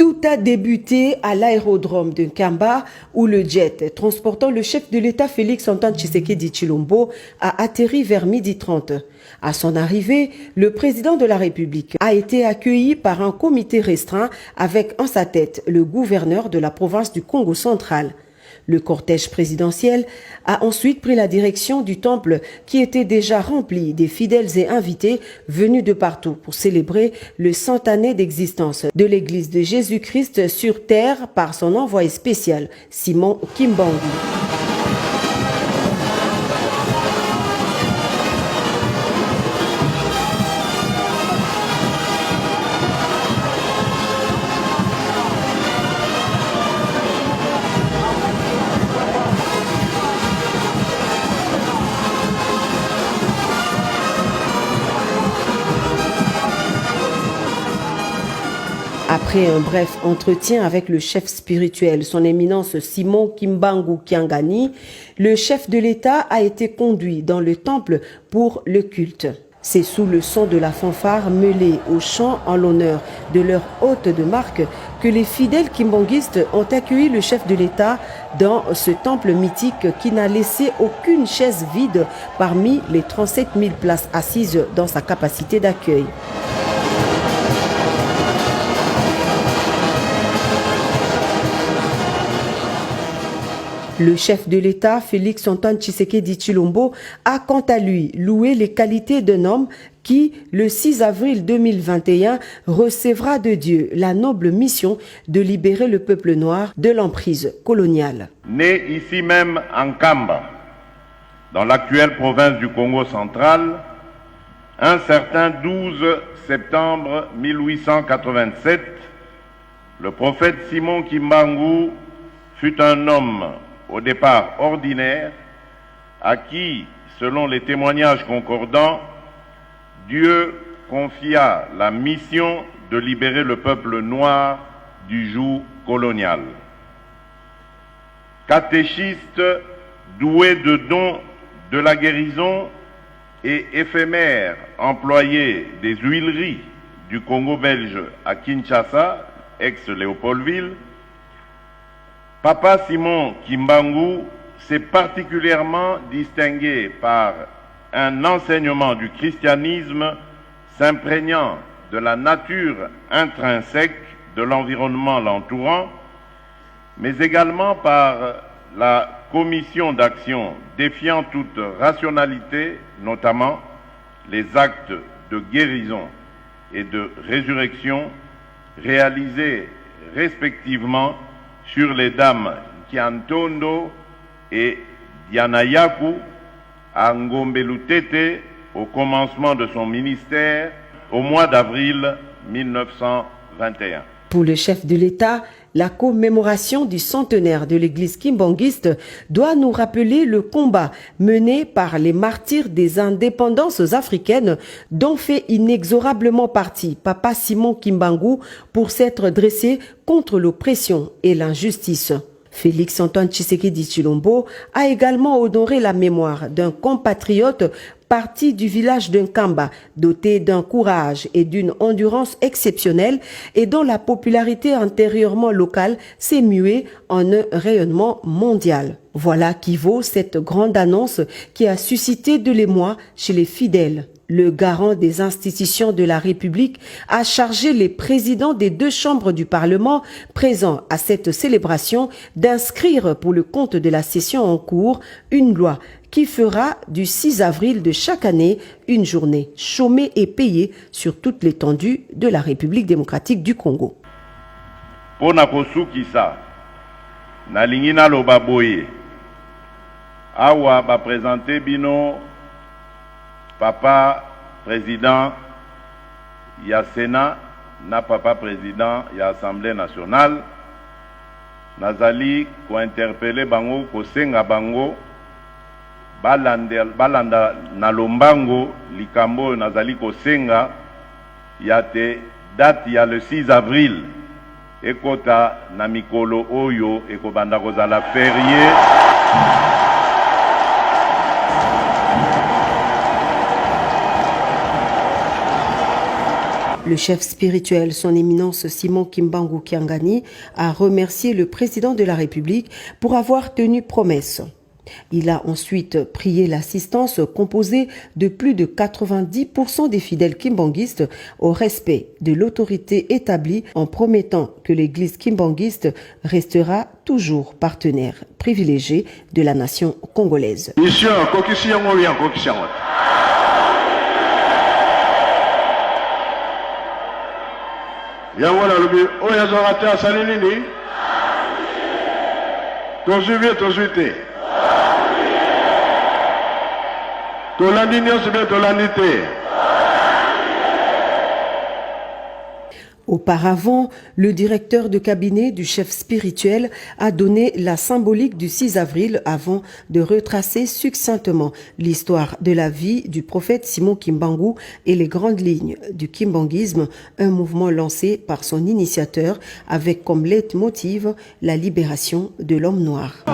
Tout a débuté à l'aérodrome de Nkamba où le jet transportant le chef de l'État Félix-Antoine Tshisekedi Tshilombo a atterri vers 12h30. À son arrivée, le président de la République a été accueilli par un comité restreint avec en sa tête le gouverneur de la province du Congo central. Le cortège présidentiel a ensuite pris la direction du temple qui était déjà rempli des fidèles et invités venus de partout pour célébrer le 100 années d'existence de l'Église de Jésus-Christ sur terre par son envoyé spécial, Simon Kimbangu. Après un bref entretien avec le chef spirituel, son éminence Simon Kimbangu Kiangani, le chef de l'État a été conduit dans le temple pour le culte. C'est sous le son de la fanfare mêlée au chant en l'honneur de leur hôte de marque que les fidèles kimbanguistes ont accueilli le chef de l'État dans ce temple mythique qui n'a laissé aucune chaise vide parmi les 37 000 places assises dans sa capacité d'accueil. Le chef de l'État, Félix-Antoine Tshisekedi Tshilombo, a quant à lui loué les qualités d'un homme qui, le 6 avril 2021, recevra de Dieu la noble mission de libérer le peuple noir de l'emprise coloniale. Né ici même en Nkamba, dans l'actuelle province du Congo central, un certain 12 septembre 1887, le prophète Simon Kimbangu fut un homme au départ ordinaire, à qui, selon les témoignages concordants, Dieu confia la mission de libérer le peuple noir du joug colonial. Catéchiste doué de dons de la guérison et éphémère employé des huileries du Congo belge à Kinshasa, ex-Léopoldville, Papa Simon Kimbangu s'est particulièrement distingué par un enseignement du christianisme s'imprégnant de la nature intrinsèque de l'environnement l'entourant, mais également par la commission d'action défiant toute rationalité, notamment les actes de guérison et de résurrection réalisés respectivement sur les dames Kiantondo et Dianayaku à Ngombelutete au commencement de son ministère au mois d'avril 1921. Pour le chef de l'État, la commémoration du centenaire de l'église kimbanguiste doit nous rappeler le combat mené par les martyrs des indépendances africaines dont fait inexorablement partie Papa Simon Kimbangu pour s'être dressé contre l'oppression et l'injustice. Félix-Antoine Tshisekedi Tshilombo a également honoré la mémoire d'un compatriote parti du village de Nkamba, doté d'un courage et d'une endurance exceptionnelle et dont la popularité antérieurement locale s'est muée en un rayonnement mondial. Voilà qui vaut cette grande annonce qui a suscité de l'émoi chez les fidèles. Le garant des institutions de la République a chargé les présidents des deux chambres du Parlement présents à cette célébration d'inscrire pour le compte de la session en cours une loi qui fera du 6 avril de chaque année une journée chômée et payée sur toute l'étendue de la République démocratique du Congo. Pona kosukisa na lingina loba boye awa ba présenter bino papa président ya Sénat na papa président ya Assemblée nationale nazali ko interpeller bango ko senga bango balanda na lombango likambo nazali ko senga ya te date ya le 6 avril ekota na mikolo oyo ekobanda kozala férié. Le Le chef spirituel, son éminence Simon Kimbangu Kiangani, a remercié le président de la République pour avoir tenu promesse. Il a ensuite prié l'assistance composée de plus de 90% des fidèles kimbanguistes au respect de l'autorité établie en promettant que l'église kimbanguiste restera toujours partenaire privilégié de la nation congolaise. Auparavant, le directeur de cabinet du chef spirituel a donné la symbolique du 6 avril avant de retracer succinctement l'histoire de la vie du prophète Simon Kimbangu et les grandes lignes du kimbanguisme, un mouvement lancé par son initiateur avec comme leitmotiv la libération de l'homme noir.